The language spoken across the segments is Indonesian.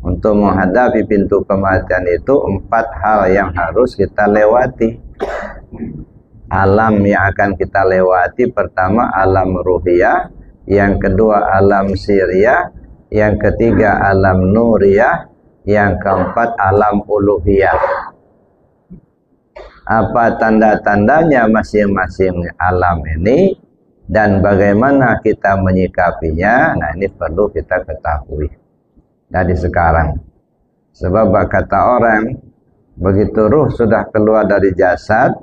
Untuk menghadapi pintu kematian itu 4 hal yang harus kita lewati. Alam yang akan kita lewati, pertama alam ruhiyah, yang kedua alam siriyah, yang ketiga alam nuriyah, yang keempat alam uluhiyah. Apa tanda-tandanya masing-masing alam ini dan bagaimana kita menyikapinya? Nah, ini perlu kita ketahui dari sekarang. Sebab kata orang, begitu ruh sudah keluar dari jasad,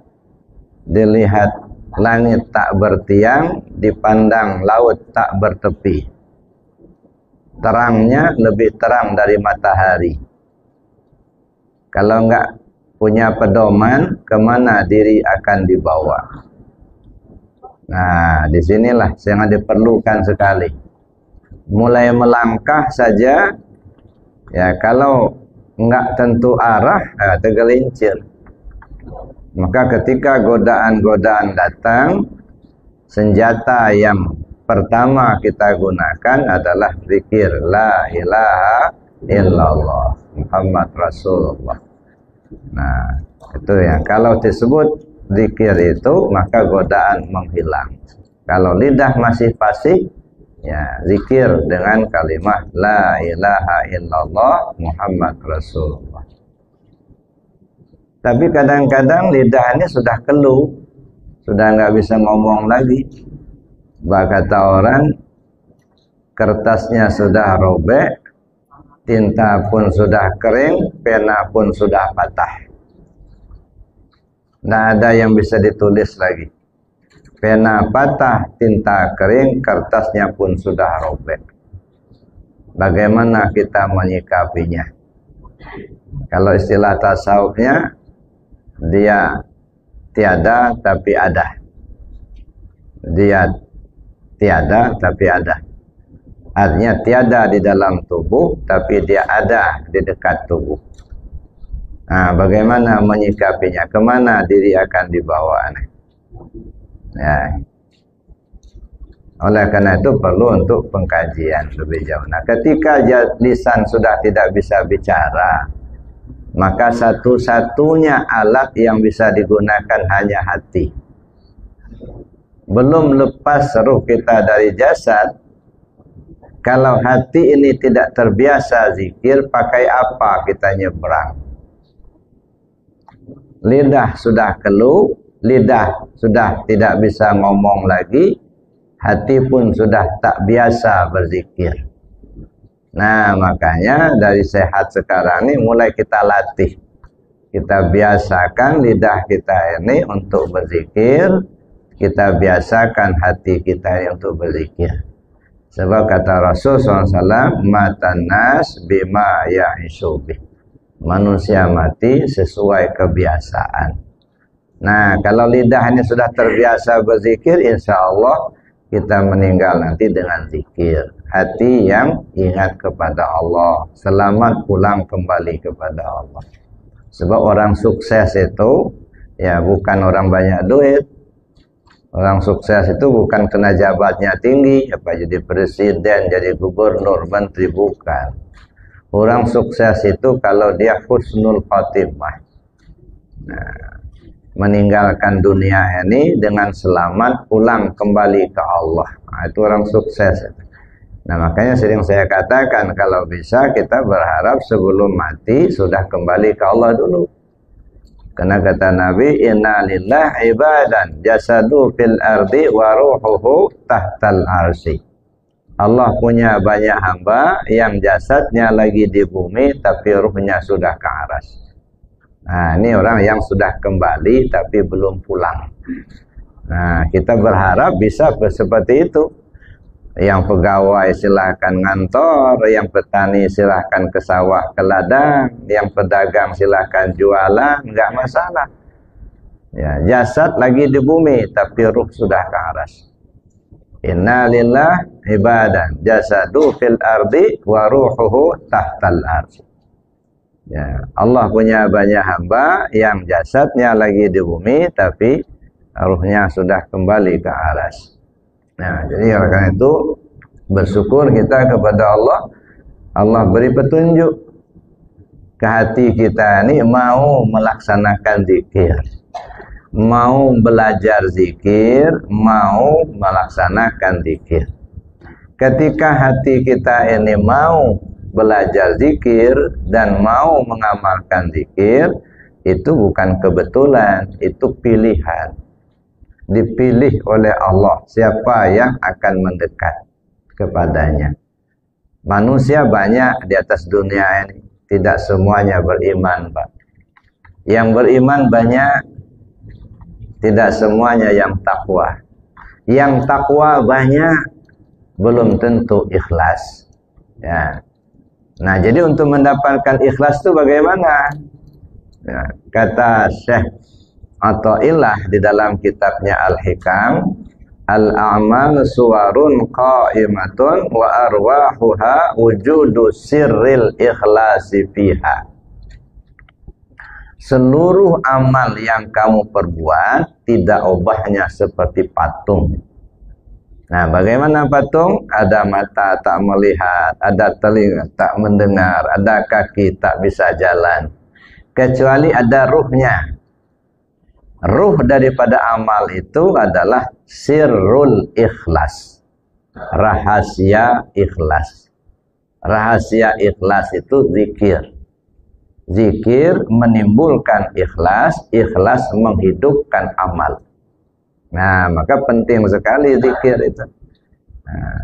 dilihat langit tak bertiang, dipandang laut tak bertepi. Terangnya lebih terang dari matahari. Kalau enggak punya pedoman, kemana diri akan dibawa? Nah, disinilah sangat diperlukan sekali. Mulai melangkah saja, ya kalau enggak tentu arah, tergelincir. Maka ketika godaan-godaan datang, senjata yang pertama kita gunakan adalah zikir la ilaha illallah Muhammad Rasulullah. Nah, itu ya. Kalau disebut zikir itu, maka godaan menghilang. Kalau lidah masih fasih, ya zikir dengan kalimat la ilaha illallah Muhammad Rasulullah. Tapi kadang-kadang lidah ini sudah keluh, sudah nggak bisa ngomong lagi. Kata orang, kertasnya sudah robek, tinta pun sudah kering, pena pun sudah patah. Nggak ada yang bisa ditulis lagi. Pena patah, tinta kering, kertasnya pun sudah robek. Bagaimana kita menyikapinya? Kalau istilah tasawufnya, dia tiada tapi ada. Dia tiada tapi ada. Artinya tiada di dalam tubuh, tapi dia ada di dekat tubuh. Nah, bagaimana menyikapinya? Kemana diri akan dibawa? Ya. Oleh karena itu perlu untuk pengkajian lebih jauh. Nah, ketika lisan sudah tidak bisa bicara, maka satu-satunya alat yang bisa digunakan hanya hati. Belum lepas ruh kita dari jasad, kalau hati ini tidak terbiasa zikir, pakai apa kita nyebrang? Lidah sudah keluh, lidah sudah tidak bisa ngomong lagi, hati pun sudah tak biasa berzikir. Nah, makanya dari sehat sekarang ini mulai kita latih. Kita biasakan lidah kita ini untuk berzikir, kita biasakan hati kita ini untuk berzikir. Sebab kata Rasul SAW, matan nas bima ya'isubih. Manusia mati sesuai kebiasaan. Nah, kalau lidah ini sudah terbiasa berzikir, insya Allah kita meninggal nanti dengan zikir. Hati yang ingat kepada Allah, selamat pulang kembali kepada Allah. Sebab orang sukses itu ya bukan orang banyak duit. Orang sukses itu bukan kena jabatnya tinggi, apa jadi presiden, jadi gubernur, menteri, bukan. Orang sukses itu kalau dia husnul khotimah. Nah, meninggalkan dunia ini dengan selamat pulang kembali ke Allah. Nah, itu orang sukses. Nah, makanya sering saya katakan kalau bisa kita berharap sebelum mati sudah kembali ke Allah dulu. Karena kata Nabi, inna lillah ibadan jasadu fil ardi wa ruhuhu tahtal arsi. Allah punya banyak hamba yang jasadnya lagi di bumi tapi ruhnya sudah ke aras. Nah, ini orang yang sudah kembali tapi belum pulang. Nah, kita berharap bisa seperti itu. Yang pegawai silahkan ngantor, yang petani silahkan ke sawah ke ladang, yang pedagang silahkan jualan, nggak masalah. Ya, jasad lagi di bumi tapi ruh sudah ke aras. Inna lillah ibadan jasadu fil ardi wa ruhuhu tahtal arsi. Ya, Allah punya banyak hamba yang jasadnya lagi di bumi tapi ruhnya sudah kembali ke aras. Nah, jadi oleh karena itu bersyukur kita kepada Allah. Allah beri petunjuk. ke hati kita ini mau melaksanakan zikir, mau belajar zikir, mau melaksanakan zikir. Ketika hati kita ini mau belajar zikir dan mau mengamalkan zikir, itu bukan kebetulan, itu pilihan. Dipilih oleh Allah siapa yang akan mendekat kepadanya. Manusia banyak di atas dunia ini, tidak semuanya beriman, Pak. Yang beriman banyak, tidak semuanya yang takwa. Yang takwa banyak, belum tentu ikhlas. Ya. Nah, jadi untuk mendapatkan ikhlas itu bagaimana? Ya, kata Syekh Athaillah di dalam kitabnya Al-Hikam, al-a'mal suwarun qa'imatun wa arwahuha wujudu sirril ikhlasi fiha. Seluruh amal yang kamu perbuat tidak ubahnya seperti patung. Nah, bagaimana patung? Ada mata tak melihat, ada telinga tak mendengar, ada kaki tak bisa jalan. Kecuali ada ruhnya. Ruh daripada amal itu adalah sirrul ikhlas. Rahasia ikhlas. Rahasia ikhlas itu zikir. Zikir menimbulkan ikhlas, ikhlas menghidupkan amal. Nah, maka penting sekali zikir itu. Nah,